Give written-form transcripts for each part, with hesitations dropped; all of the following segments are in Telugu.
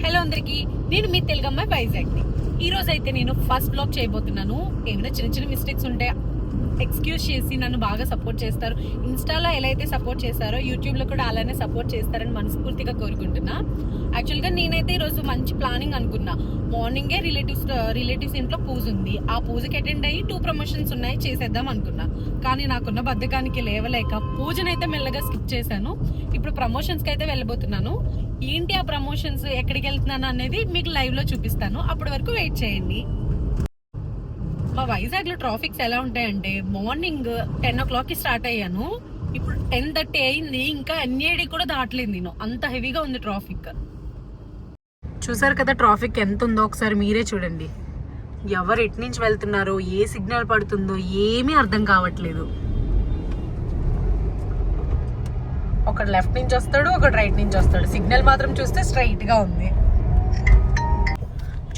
హలో అందరికి, నేను మీ తెలుగమ్మాయి వైజాగ్ని. ఈ రోజు అయితే నేను ఫస్ట్ బ్లాగ్ చేయబోతున్నాను. ఏమైనా చిన్న చిన్న మిస్టేక్స్ ఉంటే ఎక్స్క్యూజ్ చేసి నన్ను బాగా సపోర్ట్ చేస్తారు. ఇన్స్టాలో ఎలా అయితే సపోర్ట్ చేస్తారో యూట్యూబ్లో కూడా అలానే సపోర్ట్ చేస్తారని మనస్ఫూర్తిగా కోరుకుంటున్నా. యాక్చువల్గా నేనైతే ఈరోజు మంచి ప్లానింగ్ అనుకున్నా. మార్నింగే రిలేటివ్స్ ఇంట్లో పూజ ఉంది. ఆ పూజకి అటెండ్ అయ్యి 2 ప్రమోషన్స్ ఉన్నాయి, చేసేద్దాం అనుకున్నా. కానీ నాకున్న బద్ధకానికి లేవలేక పూజనైతే మెల్లగా స్కిప్ చేశాను. ఇప్పుడు ప్రమోషన్స్కి అయితే వెళ్ళబోతున్నాను. ఏంటి ఆ ప్రమోషన్స్, ఎక్కడికి వెళ్తున్నాను అనేది మీకు లైవ్ లో చూపిస్తాను. అప్పటి వరకు వెయిట్ చేయండి. మా వైజాగ్ లో ట్రాఫిక్స్ ఎలా ఉంటాయంటే, మార్నింగ్ 10 o'clock కి స్టార్ట్ అయ్యాను. ఇప్పుడు 10:30 అయింది, ఇంకా ఎన్ఏడి కూడా దాటలేదు నేను. అంత హెవీగా ఉంది ట్రాఫిక్. చూసారు కదా ట్రాఫిక్ ఎంత ఉందో, ఒకసారి మీరే చూడండి. ఎవరు ఎటు నుంచి వెళ్తున్నారో, ఏ సిగ్నల్ పడుతుందో ఏమీ అర్థం కావట్లేదు. ఒకడు లెఫ్ట్ నుంచి వస్తాడు, ఒకడు రైట్ నుంచి వస్తాడు. సిగ్నల్ మాత్రం చూస్తే స్ట్రైట్ గా ఉంది.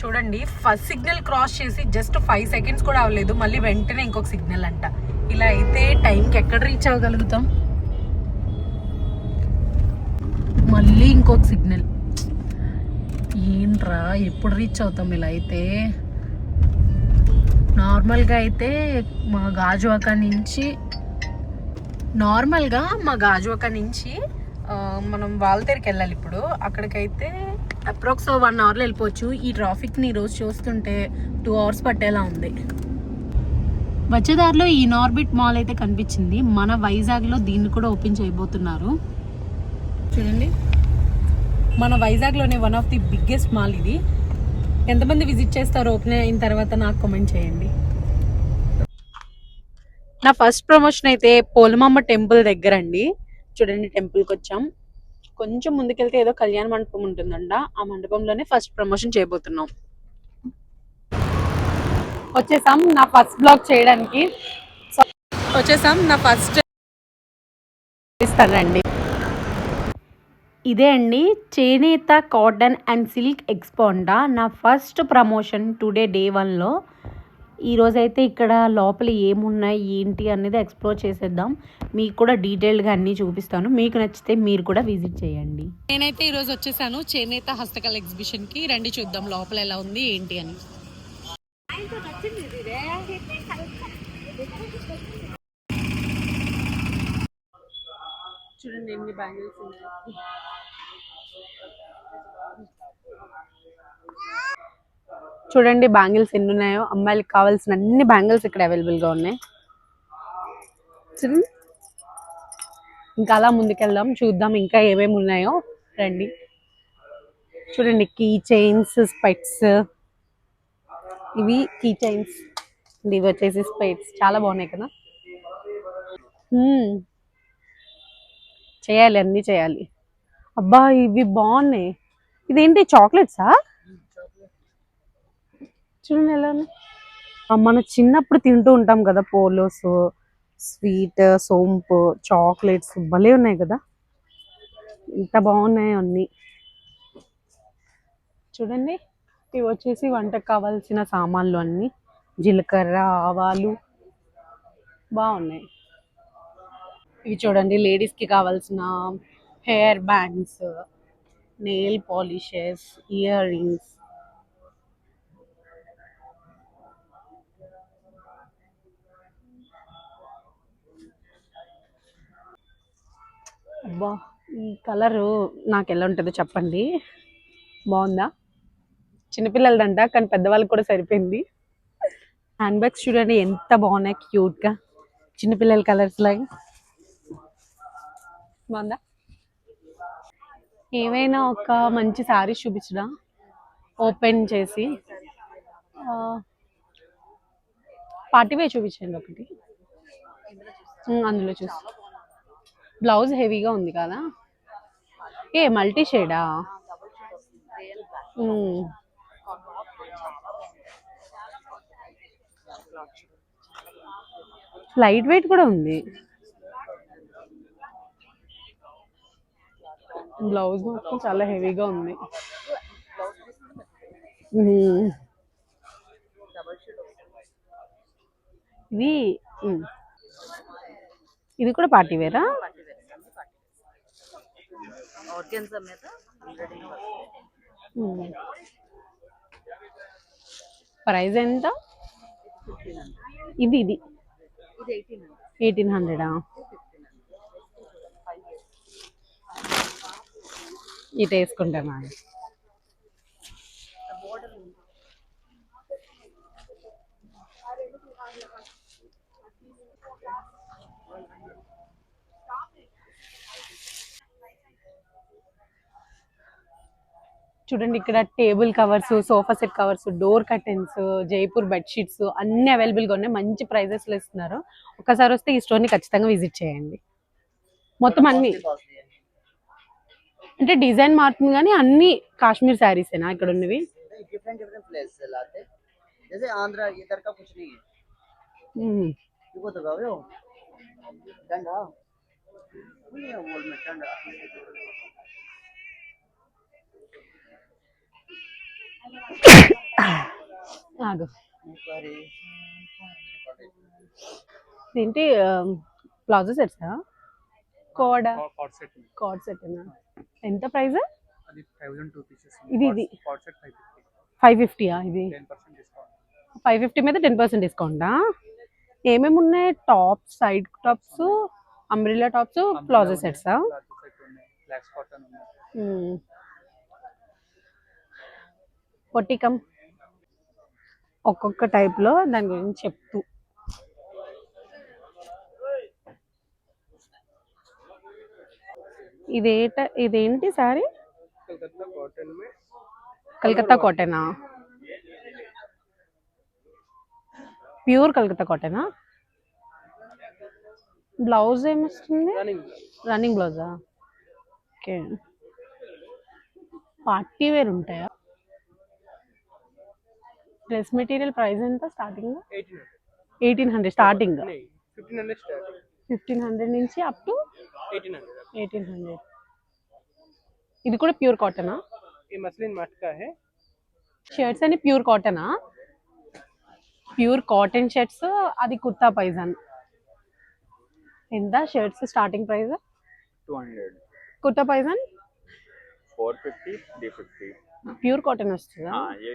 చూడండి, ఫస్ట్ సిగ్నల్ క్రాస్ చేసి జస్ట్ 5 seconds కూడా అవ్వలేదు, మళ్ళీ వెంటనే ఇంకొక సిగ్నల్ అంట. ఇలా అయితే టైంకి ఎక్కడ రీచ్ అవ్వగలుగుతాం? మళ్ళీ ఇంకొక సిగ్నల్. ఏంట్రా, ఎప్పుడు రీచ్ అవుతాం ఇలా అయితే? నార్మల్గా అయితే మా గాజువాక నుంచి మనం వాల్తేరుకి వెళ్ళాలి. ఇప్పుడు అక్కడికైతే అప్రాక్స్ 1 hourలో వెళ్ళిపోవచ్చు. ఈ ట్రాఫిక్ని ఈరోజు చూస్తుంటే 2 hours పట్టేలా ఉంది. వచ్చేదారిలో ఈ నార్బిట్ మాల్ అయితే కనిపించింది. మన వైజాగ్లో దీన్ని కూడా ఓపెన్ చేయబోతున్నారు. చూడండి, మన వైజాగ్లోనే one of the biggest mall ఇది. ఎంతమంది విజిట్ చేస్తారో ఓపెన్ అయిన తర్వాత నాకు కామెంట్ చేయండి. నా ఫస్ట్ ప్రమోషన్ అయితే పోలమాంబ టెంపుల్ దగ్గర అండి. చూడండి, టెంపుల్కి వచ్చాం. కొంచెం ముందుకెళ్తే ఏదో కళ్యాణ మండపం ఉంటుందంట. ఆ మండపంలోనే ఫస్ట్ ప్రమోషన్ చేయబోతున్నాం. వచ్చేసాం నా ఫస్ట్ బ్లాగ్ చేయడానికి. ఇస్తానండి. ఇదే అండి, చేనేత కాటన్ అండ్ సిల్క్ ఎక్స్పోండా నా ఫస్ట్ ప్రమోషన్ టుడే డే 1లో. ఈరోజైతే ఇక్కడ లోపల ఏమున్నాయి ఏంటి అనేది ఎక్స్ప్లోర్ చేసేద్దాం. మీకు కూడా డీటెయిల్డ్గా అన్నీ చూపిస్తాను. మీకు నచ్చితే మీరు కూడా విజిట్ చేయండి. నేనైతే ఈరోజు వచ్చేసాను చేనేత హస్తకళ ఎగ్జిబిషన్కి. రండి చూద్దాం లోపల ఎలా ఉంది ఏంటి అని. చూడండి ఎన్ని బ్యాంగిల్స్ ఉన్నాయి. చూడండి బ్యాంగిల్స్ ఎన్ని ఉన్నాయో. అమ్మాయిలకు కావాల్సిన అన్ని బ్యాంగిల్స్ ఇక్కడ అవైలబుల్గా ఉన్నాయి. ఇంకా అలా ముందుకెళ్దాం, చూద్దాం ఇంకా ఏమేమి ఉన్నాయో. రండి చూడండి, కీ చైన్స్, స్పెట్స్. ఇవి కీ చైన్స్, ఇవి వచ్చేసి స్పెట్స్. చాలా బాగున్నాయి కదా. చేయాలి, అన్నీ చేయాలి. అబ్బా ఇవి బాగున్నాయి. ఇదేంటి, చాక్లెట్సా? చూడండి ఎలా ఉన్నాయి. మన చిన్నప్పుడు తింటూ ఉంటాం కదా పోలోస్, స్వీట్, సోంపు, చాక్లెట్స్ భలే ఉన్నాయి కదా. ఇంత బాగున్నాయి అన్నీ. చూడండి, ఇవి వచ్చేసి వంటకు కావాల్సిన సామాన్లు అన్నీ. జీలకర్ర, ఆవాలు బాగున్నాయి. ఇవి చూడండి, లేడీస్కి కావాల్సిన hair bands, nail polishes, ear rings. అబ్బా ఈ కలరు నాకు ఎలా ఉంటుందో చెప్పండి. బాగుందా? చిన్నపిల్లలదంట, కానీ పెద్దవాళ్ళకి కూడా సరిపోయింది. హ్యాండ్ బ్యాగ్స్ చూడండి ఎంత బాగున్నాయి, క్యూట్గా చిన్నపిల్లల కలర్స్ లాగా. బాగుందా? ఏవైనా ఒక మంచి శారీస్ చూపించడా ఓపెన్ చేసి. పార్టీవే చూపించండి ఒకటి. అందులో చూసి బ్లౌజ్ హెవీగా ఉంది కదా. ఏ మల్టీ షేడా? లైట్ వెయిట్ కూడా ఉంది. బ్లౌజ్ మొత్తం చాలా హెవీగా ఉంది. ఇది ఇది కూడా పార్టీ వేరా? ప్రైస్ ఎంత? ఇది 1800. ఇది వేసుకుంటామా? చూడండి, ఇక్కడ table covers, sofa set covers, door curtains, Jaipur bedsheets అన్ని అవైలబుల్గా ఉన్నాయి. మంచి ప్రైజెస్లో ఇస్తున్నారు. ఒకసారి వస్తే ఈ స్టోర్ని ఖచ్చితంగా విజిట్ చేయండి. మొత్తం అన్ని అంటే డిజైన్ మారుతుంది కానీ అన్ని కాశ్మీర్ శారీసేనా ఇక్కడ ఉన్నవి? डिफरेंट डिफरेंट प्लेस से लाते, जैसे आंध्र इधर का कुछ नहीं है। वो तो गावे हो ठंडा नहीं है, बोल में ठंडा ఆగు. ఏంటి ప్లాజో సెట్సా? కోడ్ సెట్ ఎంత ప్రైస్? ఇది 550. ఇది 550 మీద 10% డిస్కౌంటా? ఏమేమి ఉన్నాయి? Tops, side tops, umbrella tops, palazzo సెట్సా? పొట్టికమ్ ఒక్కొక్క టైప్లో దాని గురించి చెప్తూ. ఇదేంటి సారీ? కలకత్తా కాటనా? ప్యూర్ కలకత్తా కాటనా? బ్లౌజ్ ఏమొస్తుంది? రన్నింగ్ బ్లౌజా? ఓకే. పార్టీ వేర్ ఉంటాయా? డ్రెస్ మెటీరియల్ ప్రైస్ ఎంత స్టార్టింగ్? 1800 స్టార్టింగ్. 1500 నుంచి అప్ టు 1800. ఇది కూడా ప్యూర్ కాటనా? షర్ట్స్ అని ప్యూర్ కాటనా? Pure cotton shirts. అది కుర్తా పైజాన్ ఎంత? Shirts starting price 200, kurta pyjama 450, 350. Pure cotton వస్తుందా? ये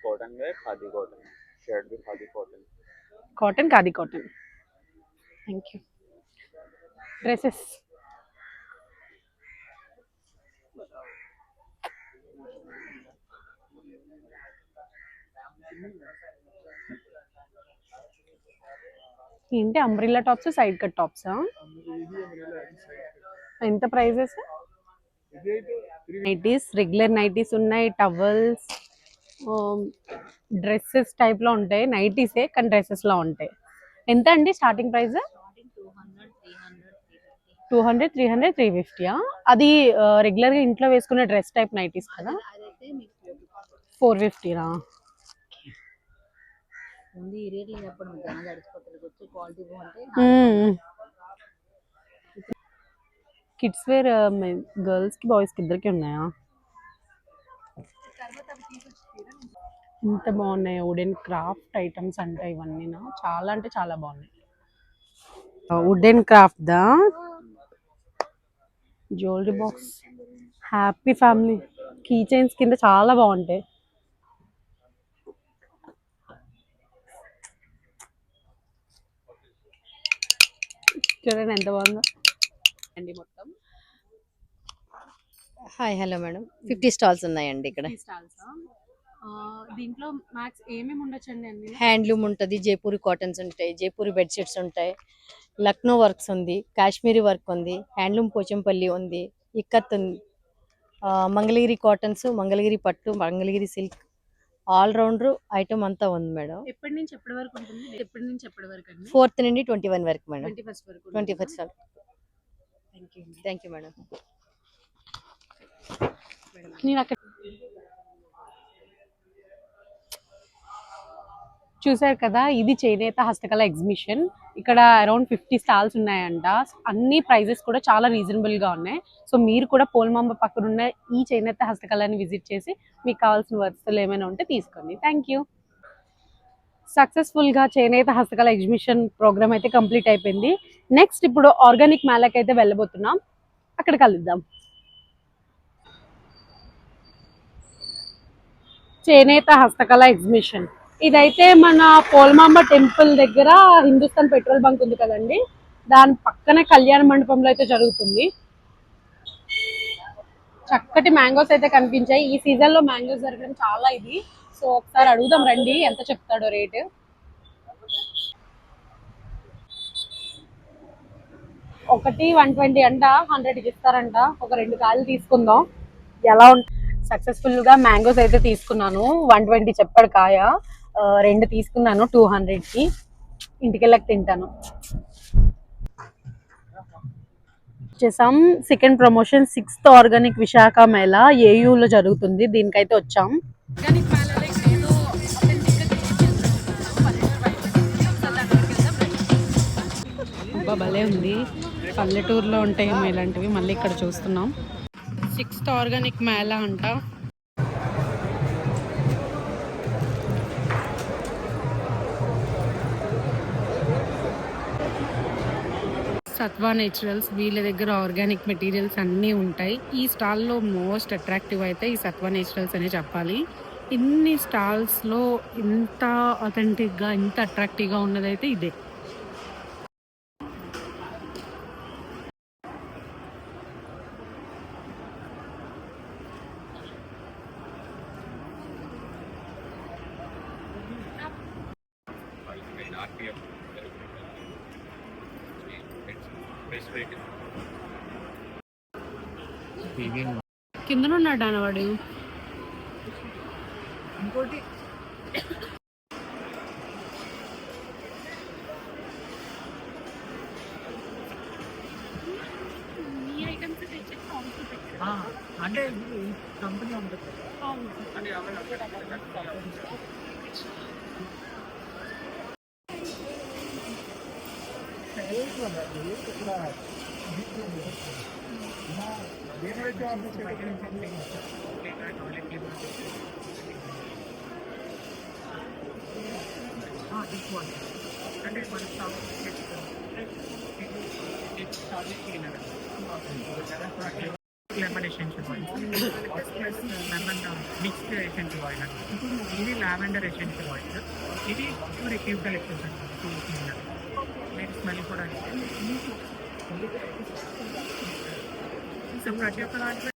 कॉटन है, खादी कॉटन, शर्ट भी khadi cotton. Cotton, khadi cotton. Thank you. Dresses ఏంటి? Umbrella tops, side cut tops. ఎంత ప్రైజెస్? నైటీస్, రెగ్యులర్ నైటీస్ ఉన్నాయి, టవల్స్, డ్రెస్సెస్ టైప్లో ఉంటాయి. నైటీసే కానీ డ్రెస్సెస్లో ఉంటాయి. ఎంత అండి స్టార్టింగ్ ప్రైస్? 200, 300, 350. అది రెగ్యులర్గా ఇంట్లో వేసుకునే డ్రెస్ టైప్ నైటీస్ కదా? 450రా? కిడ్స్ వేర్ గర్ల్స్ కి బాయ్స్ కి ఇద్దరికి ఉన్నాయా? ఇంత బాగున్నాయి. వుడెన్ క్రాఫ్ట్ ఐటమ్స్ అంటే ఇవన్నీ చాలా అంటే చాలా బాగున్నాయి. వుడెన్ క్రాఫ్ట్ దా jewellery box, happy family key chains కింద చాలా బాగుంటాయి. చూడండి ఎంత బాగుందో అండి. మొత్తం హాయ్ హలో మేడం, 50 స్టాల్స్ ఉన్నాయండి ఇక్కడ. దీంట్లో మ్యాక్స్ ఏమేమి ఉండొచ్చండి? అన్ని హ్యాండ్లూమ్ ఉంటుంది, జైపూరి కాటన్స్ ఉంటాయి, జైపూరి బెడ్షీట్స్ ఉంటాయి, లక్నో వర్క్స్ ఉంది, కాశ్మీరీ వర్క్ ఉంది, హ్యాండ్లూమ్ పోచంపల్లి ఉంది, ఇక్కత్ ఉంది, మంగళగిరి కాటన్స్, మంగళగిరి పట్టు, Mangalagiri silk, all rounder item అంతా ఉంది మేడం. ఎప్పటి నుంచి ఎప్పటి వరకు ఉంటుంది? ఎప్పటి నుంచి ఎప్పటి వరకు అండి? 4th నుండి 21 వరకు మేడం. 21st వరకు. 21st వరకు. Thank you madam. నేను అక్కడ చూసారు కదా, ఇది చేనేత హస్తకళ ఎగ్జిబిషన్. ఇక్కడ అరౌండ్ 50 స్టాల్స్ ఉన్నాయంట. అన్ని ప్రైజెస్ కూడా చాలా రీజనబుల్ గా ఉన్నాయి. సో మీరు కూడా పోల్మాంబ పక్కన ఉన్న ఈ చేనేత హస్తకళని విజిట్ చేసి మీకు కావాల్సిన వస్తువులు ఏమైనా ఉంటే తీసుకోండి. Thank you. సక్సెస్ఫుల్ గా చేనేత హస్తకళ ఎగ్జిబిషన్ ప్రోగ్రామ్ అయితే కంప్లీట్ అయిపోయింది. నెక్స్ట్ ఇప్పుడు ఆర్గానిక్ మేళకి అయితే వెళ్ళబోతున్నాం. అక్కడ కలుద్దాం. చేనేత హస్తకళ ఎగ్జిబిషన్. ఇదైతే మన పోల్మాంబ టెంపుల్ దగ్గర హిందుస్థాన్ పెట్రోల్ బంక్ ఉంది కదండి, దాని పక్కనే కళ్యాణ మండపంలో అయితే జరుగుతుంది. చక్కటి మ్యాంగోస్ అయితే కనిపించాయి. ఈ సీజన్ లో మ్యాంగోస్ దొరకడం చాలా ఇది. సో ఒకసారి అడుగుదాం రండి ఎంత చెప్తాడో రేట్. ఒకటి 120 అంట, 100కి ఇస్తారంట. ఒక 2 కాయలు తీసుకుందాం. ఎలా సక్సెస్ఫుల్ గా మ్యాంగోస్ అయితే తీసుకున్నాను. 120 చెప్పాడు కాయ. 2 తీసుకున్నాను 200కి. ఇంటికి వెళ్ళక తింటాను. వచ్చేసాం. Second promotion 6th organic Visakha mela ఏయూలో జరుగుతుంది. దీనికైతే వచ్చాం. భలే ఉంది. పల్లెటూరులో ఉంటాయేమో ఇలాంటివి, మళ్ళీ ఇక్కడ చూస్తున్నాం. 6th ఆర్గానిక్ మేళా అంట. సత్వా నేచురల్స్, వీళ్ళ దగ్గర ఆర్గానిక్ మెటీరియల్స్ అన్నీ ఉంటాయి. ఈ స్టాల్లో మోస్ట్ అట్రాక్టివ్ అయితే ఈ సత్వా నేచురల్స్ అనే చెప్పాలి. ఇన్ని స్టాల్స్లో ఇంత అథెంటిక్గా, ఇంత అట్రాక్టివ్గా ఉన్నదైతే ఇదే. కిందనున్నాడు అనవాడు. ఇంకోటి అంటే కంపెనీ ఉంటుంది. Lemon essential oil plus lemon mixed essential oil అండి. ఇది లావెండర్ ఎసెన్షియల్ ఆయిల్. ఇది ప్యూర్ యూకలిప్టస్ అండి. మీరు స్మెల్ కూడా సో ప్రతి ఒక్క దాంట్లో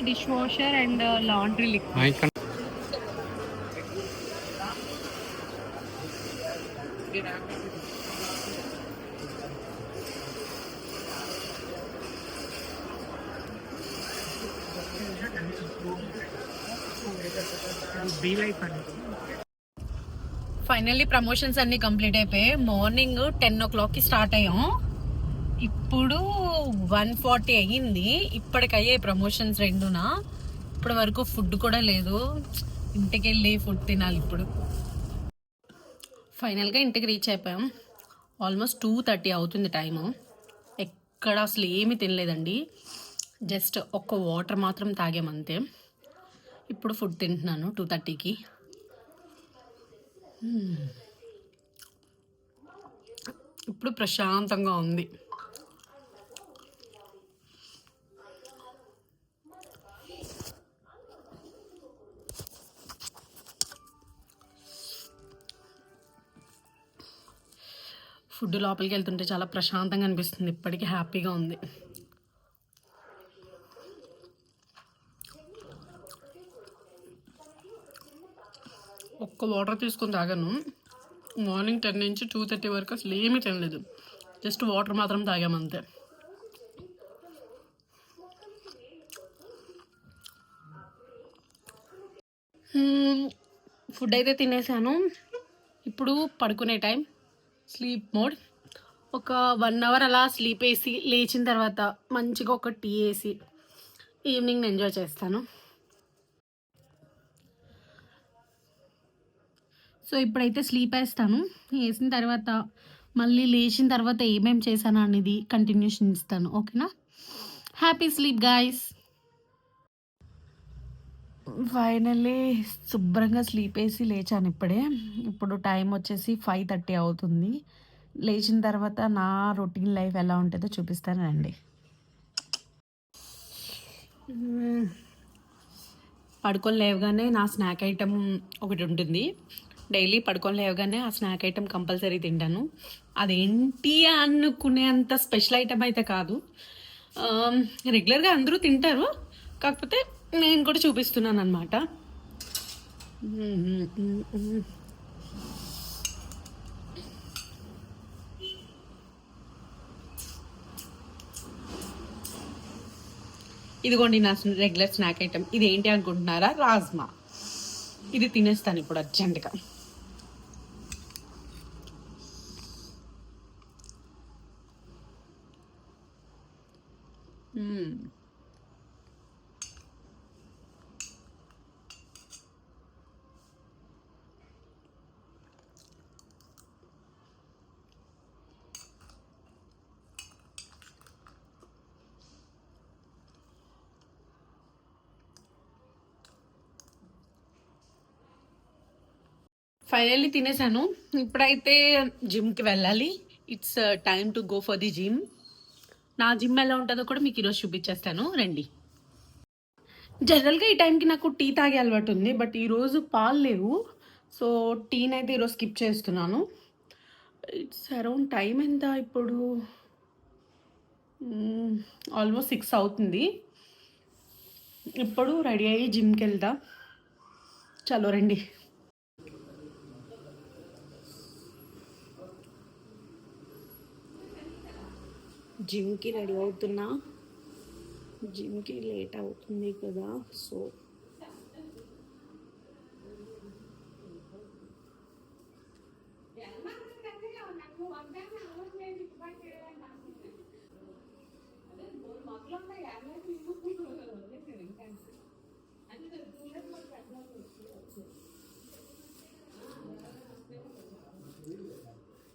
dish washer and laundry liquid. Finally promotions అన్ని కంప్లీట్ అయిపోయి మార్నింగ్ 10 o'clockకి స్టార్ట్ అయ్యాం. ఇప్పుడు 1:40 అయ్యింది. ఇప్పటికయ్యాయి ప్రమోషన్స్ రెండునా. ఇప్పటి వరకు ఫుడ్ కూడా లేదు. ఇంటికి వెళ్ళి ఫుడ్ తినాలి ఇప్పుడు. ఫైనల్గా ఇంటికి రీచ్ అయిపోయాం. ఆల్మోస్ట్ 2:30 అవుతుంది టైము. ఎక్కడ అసలు ఏమీ తినలేదండి. జస్ట్ ఒక్క వాటర్ మాత్రం తాగామంతే. ఇప్పుడు ఫుడ్ తింటున్నాను 2:30కి. ఇప్పుడు ప్రశాంతంగా ఉంది. ఫుడ్ లోపలికి వెళ్తుంటే చాలా ప్రశాంతంగా అనిపిస్తుంది. ఇప్పటికీ హ్యాపీగా ఉంది. ఒక్క వాటర్ తీసుకొని తాగాను. మార్నింగ్ 10 నుంచి 2:30 వరకు అసలు ఏమీ తినలేదు. జస్ట్ వాటర్ మాత్రం తాగామంతే. ఫుడ్ అయితే తినేసాను. ఇప్పుడు పడుకునే టైం, స్లీప్ మోడ్. ఒక 1 hour అలా స్లీప్ వేసి లేచిన తర్వాత మంచిగా ఒక టీ వేసి ఈవినింగ్ ఎంజాయ్ చేస్తాను. సో ఇప్పుడైతే స్లీప్ వేస్తాను. వేసిన తర్వాత మళ్ళీ లేచిన తర్వాత ఏమేమి చేశాను అనేది కంటిన్యూషన్ ఇస్తాను. ఓకేనా? Happy sleep guys. ఫైనల్లీ శుభ్రంగా స్లీప్ వేసి లేచాను ఇప్పుడే. ఇప్పుడు టైం వచ్చేసి 5:30 అవుతుంది. లేచిన తర్వాత నా రొటీన్ లైఫ్ ఎలా ఉంటుందో చూపిస్తానండి. పడుకొని లేవగానే నా స్నాక్ ఐటెం ఒకటి ఉంటుంది. డైలీ పడుకొని లేవగానే ఆ స్నాక్ ఐటెం కంపల్సరీ తింటాను. అదేంటి అనుకునేంత స్పెషల్ ఐటెం అయితే కాదు. రెగ్యులర్గా అందరూ తింటారు, కాకపోతే నేను కూడా చూపిస్తున్నాను అనమాట. ఇదిగోండి నా రెగ్యులర్ స్నాక్ ఐటెం. ఇది ఏంటి అనుకుంటున్నారా? రాజ్మా. ఇది తినేస్తాను ఇప్పుడు అర్జెంటుగా. ఫైనల్లీ తినేసాను. ఇప్పుడైతే జిమ్కి వెళ్ళాలి. It's time to go for the gym. నా జిమ్ ఎలా ఉంటుందో కూడా మీకు ఈరోజు చూపించేస్తాను, రండి. జనరల్గా ఈ టైంకి నాకు టీ తాగే అలవాటు ఉంది, బట్ ఈరోజు పాలు లేవు. సో టీని అయితే ఈరోజు స్కిప్ చేస్తున్నాను. ఇట్స్ అరౌండ్ టైం ఎంత ఇప్పుడు? ఆల్మోస్ట్ 6 అవుతుంది. ఇప్పుడు రెడీ అయ్యి జిమ్కి వెళ్తా. చలో రండి. జిమ్కి రెడీ అవుతున్నా. జిమ్కి లేట్ అవుతుంది కదా, so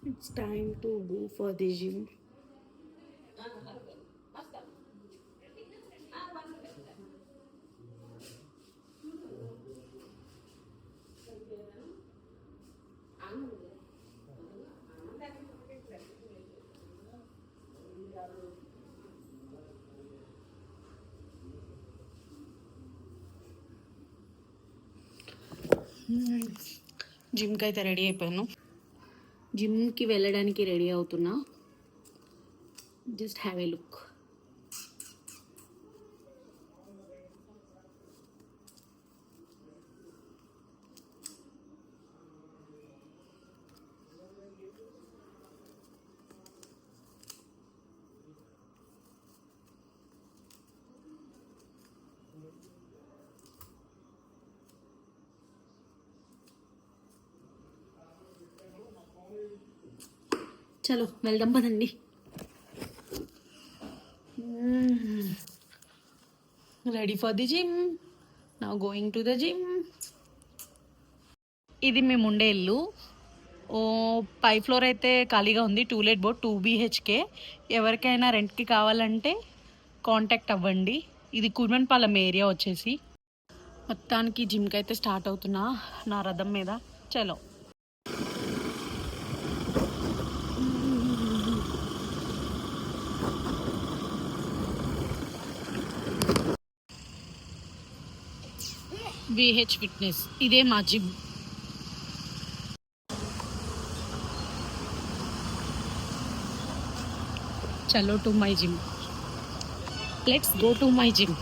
it's time to go for the gym. జిమ్కి అయితే రెడీ అయిపోయాను. జిమ్కి వెళ్ళడానికి రెడీ అవుతున్నా. Just have a look. చలో వెళ్దాం పదండి. Ready for the gym. Now going to the gym. ఇది మేము ఉండే ఇల్లు. పై ఫ్లోర్ అయితే ఖాళీగా ఉంది. 2 బోర్డ్ 2 BHK. ఎవరికైనా రెంట్కి కావాలంటే కాంటాక్ట్ అవ్వండి. ఇది కుర్మన్పాలెం ఏరియా వచ్చేసి. మొత్తానికి జిమ్కి అయితే స్టార్ట్ అవుతున్నా నా రథం మీద. చలో. VH ఫిట్నెస్, ఇదే మా జిమ్. చలో to my gym. Let's go to my gym.